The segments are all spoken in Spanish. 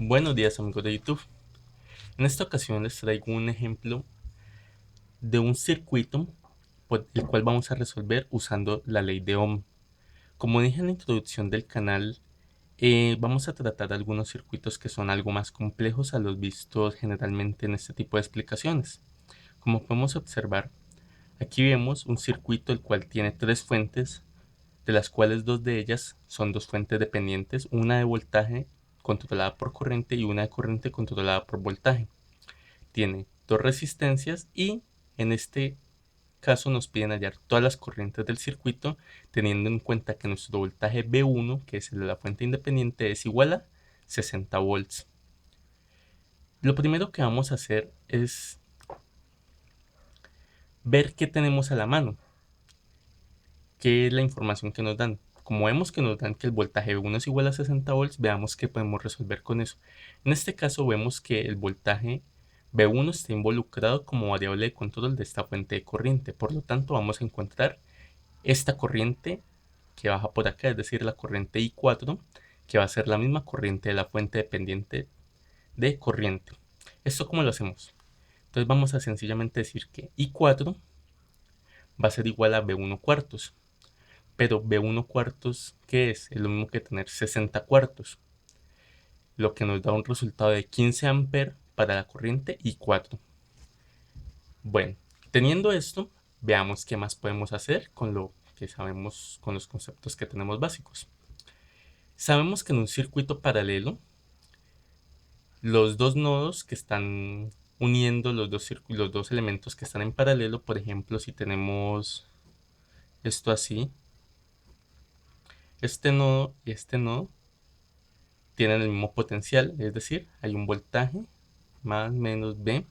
Buenos días amigos de YouTube. En esta ocasión les traigo un ejemplo de un circuito por el cual vamos a resolver usando la ley de Ohm. Como dije en la introducción del canal, vamos a tratar algunos circuitos que son algo más complejos a los vistos generalmente en este tipo de explicaciones. Como podemos observar, aquí vemos un circuito el cual tiene tres fuentes, de las cuales dos de ellas son dos fuentes dependientes, una de voltaje controlada por corriente y una de corriente controlada por voltaje. Tiene dos resistencias y en este caso nos piden hallar todas las corrientes del circuito, teniendo en cuenta que nuestro voltaje V1, que es el de la fuente independiente, es igual a 60 volts. Lo primero que vamos a hacer es ver qué tenemos a la mano, qué es la información que nos dan. Como vemos que nos dan que el voltaje V1 es igual a 60 volts, veamos qué podemos resolver con eso. En este caso vemos que el voltaje V1 está involucrado como variable de control de esta fuente de corriente. Por lo tanto, vamos a encontrar esta corriente que baja por acá, es decir, la corriente I4, que va a ser la misma corriente de la fuente dependiente de corriente. ¿Esto cómo lo hacemos? Entonces vamos a sencillamente decir que I4 va a ser igual a V1 cuartos. Pero V1 cuartos, ¿qué es? Es lo mismo que tener 60 cuartos, lo que nos da un resultado de 15 amperes para la corriente I4. Bueno, teniendo esto, veamos qué más podemos hacer con lo que sabemos, con los conceptos que tenemos básicos. Sabemos que en un circuito paralelo, los dos nodos que están uniendo los dos elementos que están en paralelo, por ejemplo, si tenemos esto así, este nodo y este nodo tienen el mismo potencial, es decir, hay un voltaje más menos V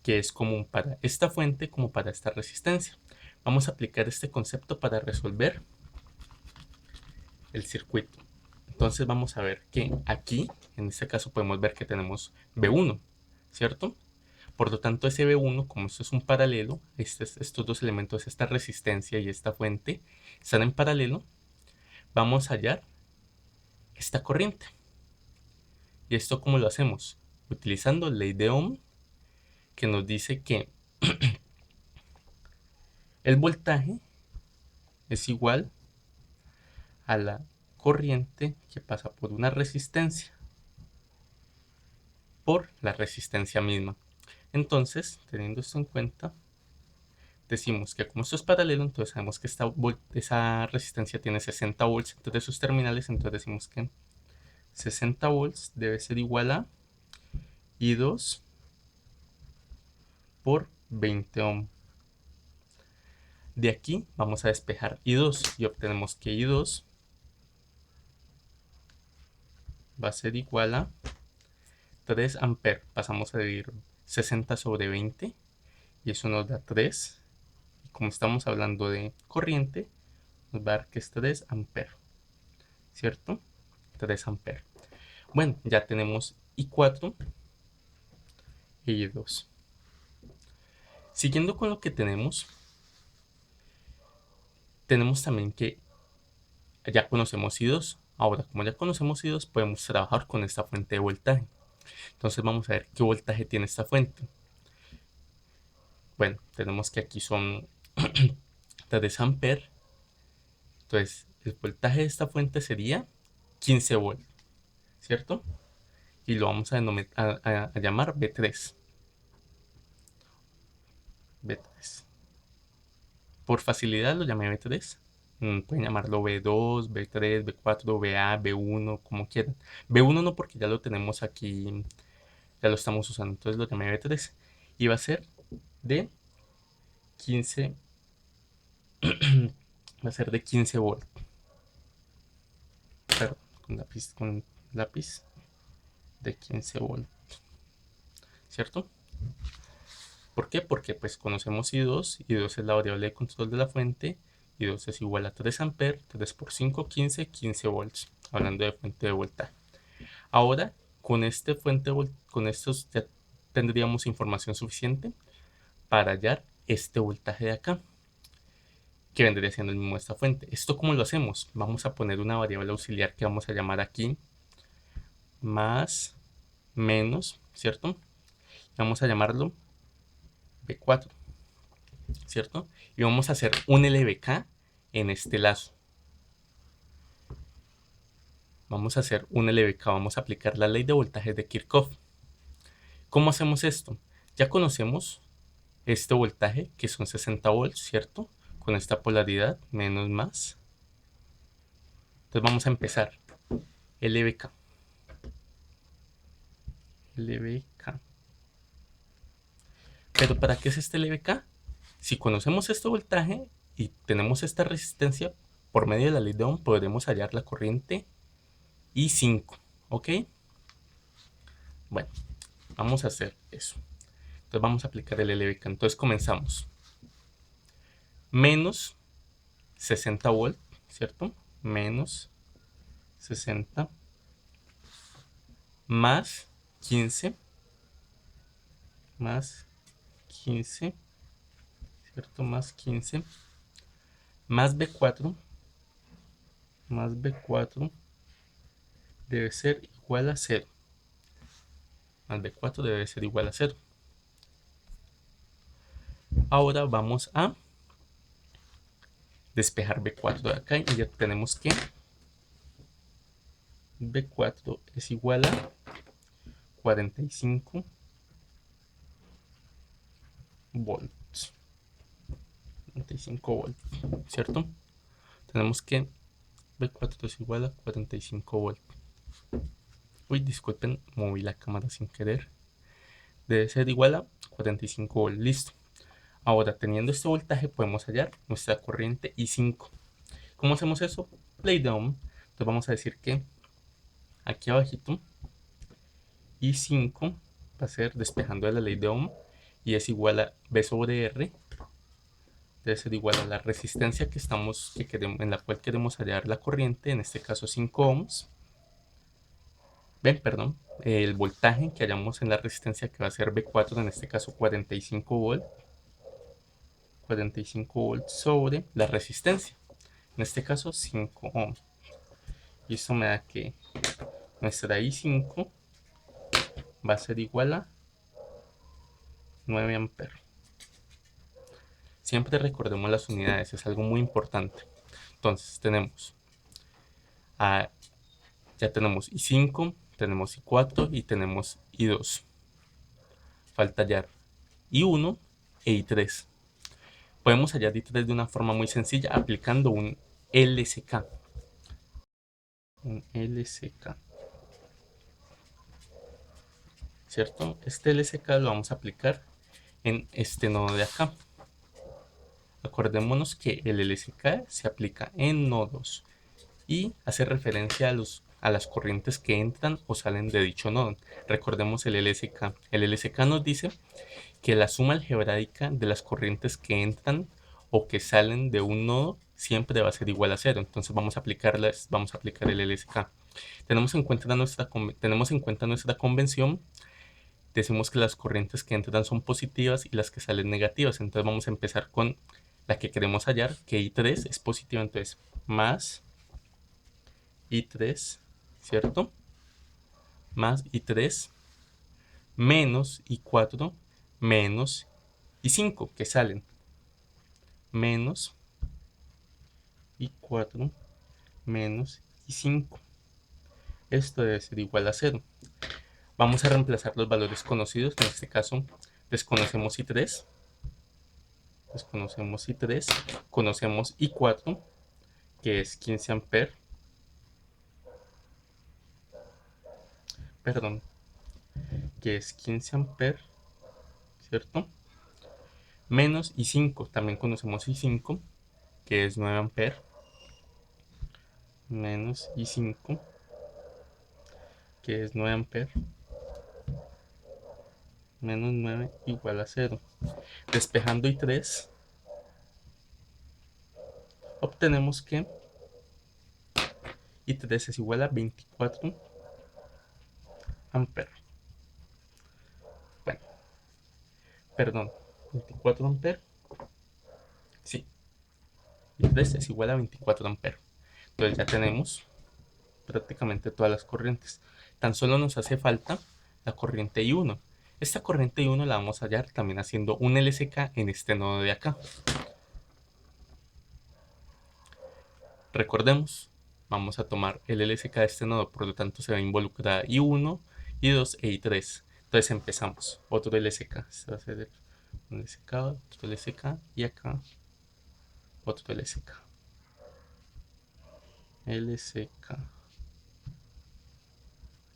que es común para esta fuente como para esta resistencia. Vamos a aplicar este concepto para resolver el circuito. Entonces vamos a ver que aquí, en este caso podemos ver que tenemos V1, ¿cierto? Por lo tanto, ese V1, como esto es un paralelo, estos dos elementos, esta resistencia y esta fuente, están en paralelo, vamos a hallar esta corriente. ¿Y esto cómo lo hacemos? Utilizando la ley de Ohm, que nos dice que el voltaje es igual a la corriente que pasa por una resistencia por la resistencia misma. Entonces, teniendo esto en cuenta, decimos que como esto es paralelo, entonces sabemos que esa resistencia tiene 60 volts entre sus terminales, entonces decimos que 60 volts debe ser igual a I2 por 20 ohm. De aquí vamos a despejar I2 y obtenemos que I2 va a ser igual a 3 amperes. Pasamos a dividir 60 sobre 20 y eso nos da 3. Y como estamos hablando de corriente, nos va a dar que es 3 amperes, ¿cierto? 3 amperes. Bueno, ya tenemos I4 y I2. Siguiendo con lo que tenemos también que ya conocemos I2. Ahora, como ya conocemos I2, podemos trabajar con esta fuente de voltaje. Entonces vamos a ver qué voltaje tiene esta fuente. Bueno, tenemos que aquí son 3 amperes. Entonces, el voltaje de esta fuente sería 15 volts, ¿cierto? Y lo vamos a llamar B3. B3. Por facilidad lo llamé B3. Pueden llamarlo B2, B3, B4, BA, B1, como quieran. B1 no, porque ya lo tenemos aquí, ya lo estamos usando. Entonces lo llamé B3. Y va a ser de 15, va a ser de 15 volts. Perdón, con lápiz de 15 volts. ¿Cierto? ¿Por qué? Porque pues conocemos I2, I2 es la variable de control de la fuente, I2 es igual a 3 amperes, 3 por 5, 15, 15 volts, hablando de fuente de voltaje. Ahora, con estos ya tendríamos información suficiente para hallar este voltaje de acá, que vendría siendo el mismo de esta fuente. ¿Esto cómo lo hacemos? Vamos a poner una variable auxiliar que vamos a llamar aquí, más menos, ¿cierto? Vamos a llamarlo B4, ¿cierto? Y vamos a hacer un LBK en este lazo. Vamos a hacer un LBK, vamos a aplicar la ley de voltajes de Kirchhoff. ¿Cómo hacemos esto? Ya conocemos este voltaje, que son 60 volts, ¿cierto? Con esta polaridad, menos más. Entonces vamos a empezar. LBK. LBK. ¿Pero para qué es este LBK? Si conocemos este voltaje y tenemos esta resistencia, por medio de la ley de Ohm podremos hallar la corriente I5, ¿ok? Bueno, vamos a hacer eso. Entonces vamos a aplicar el LBK. Entonces comenzamos. Menos 60 volts, ¿cierto? Menos 60 más 15 más 15, ¿cierto? Más 15 más B4 debe ser igual a 0. Más B4 debe ser igual a 0. Ahora vamos a despejar B4 de acá y ya tenemos que B4 es igual a 45 volts. 45 volts, ¿cierto? Tenemos que B4 es igual a 45 volts. Uy, disculpen, moví la cámara sin querer. Debe ser igual a 45 volts, listo. Ahora, teniendo este voltaje, podemos hallar nuestra corriente I5. ¿Cómo hacemos eso? Ley de Ohm. Entonces vamos a decir que aquí abajito I5 va a ser despejando de la ley de Ohm y es igual a B sobre R. Debe ser igual a la resistencia en la cual queremos hallar la corriente, en este caso 5 ohms. Ven, perdón, el voltaje que hallamos en la resistencia, que va a ser B4, en este caso 45 volts. 45 volts sobre la resistencia, en este caso 5 ohms. Y eso me da que nuestra I5 va a ser igual a 9 amperes. Siempre recordemos las unidades, es algo muy importante. Entonces ya tenemos I5, tenemos I4 y tenemos I2. Falta hallar I1 e I3. Podemos hallar I3 de una forma muy sencilla aplicando un LSK. Un LSK. ¿Cierto? Este LSK lo vamos a aplicar en este nodo de acá. Acordémonos que el LSK se aplica en nodos y hace referencia a las corrientes que entran o salen de dicho nodo. Recordemos el LSK. El LSK nos dice que la suma algebraica de las corrientes que entran o que salen de un nodo siempre va a ser igual a 0. Entonces vamos a aplicar el LSK. Tenemos en cuenta nuestra convención. Decimos que las corrientes que entran son positivas y las que salen negativas. Entonces vamos a empezar con la que queremos hallar, que I3 es positiva. Entonces más I3, ¿cierto? Más I3 menos I4 menos I5 que salen. Menos I4 menos I5. Esto debe ser igual a 0. Vamos a reemplazar los valores conocidos. En este caso, desconocemos I3. Conocemos I4, que es 15 amperes. Perdón, que es 15 amperes, ¿cierto? Menos I5, también conocemos I5, que es 9 amperes. Menos I5, que es 9 amperes. Menos 9 igual a 0. Despejando I3, obtenemos que I3 es igual a 24 amperes. Bueno, perdón, 24 amperes. Sí, I3 es igual a 24 amperes. Entonces ya tenemos prácticamente todas las corrientes. Tan solo nos hace falta la corriente I1. Esta corriente I1 la vamos a hallar también haciendo un LSK en este nodo de acá. Recordemos, vamos a tomar el LSK de este nodo, por lo tanto se va a involucrar I1, I2 e I3. Entonces empezamos, otro LSK, este va a ser un LSK, otro LSK y acá otro LSK. LSK.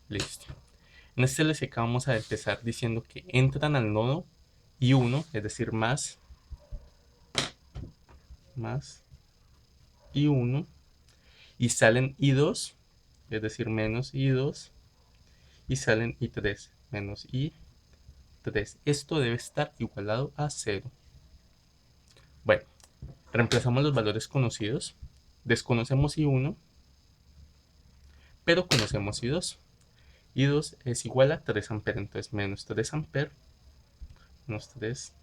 Listo. En este LSK vamos a empezar diciendo que entran al nodo I1, es decir, más I1, y salen I2, es decir, menos I2, y salen I3, menos I3. Esto debe estar igualado a 0. Bueno, reemplazamos los valores conocidos. Desconocemos I1, pero conocemos I2. I2 es igual a 3 amperes, entonces menos 3 amperes, menos 3.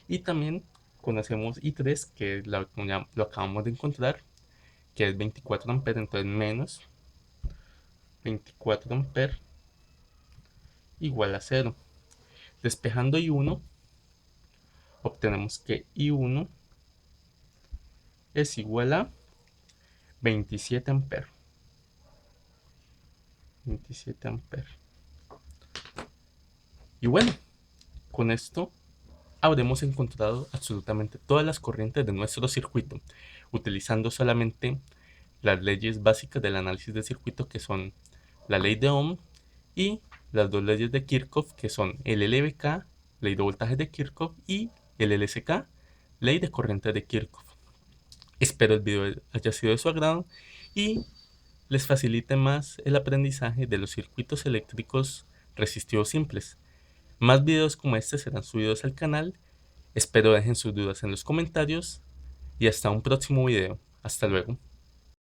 Y también conocemos I3, que lo acabamos de encontrar, que es 24 amperes, entonces menos 24 amperes igual a 0. Despejando I1, obtenemos que I1 es igual a 27 amperes. 27 amperes. Y bueno, con esto habremos encontrado absolutamente todas las corrientes de nuestro circuito, utilizando solamente las leyes básicas del análisis de circuito, que son la ley de Ohm y las dos leyes de Kirchhoff, que son el LVK, ley de voltaje de Kirchhoff, y el LSK, ley de corriente de Kirchhoff. Espero el video haya sido de su agrado y les facilite más el aprendizaje de los circuitos eléctricos resistivos simples. Más videos como este serán subidos al canal. Espero dejen sus dudas en los comentarios y hasta un próximo video. Hasta luego.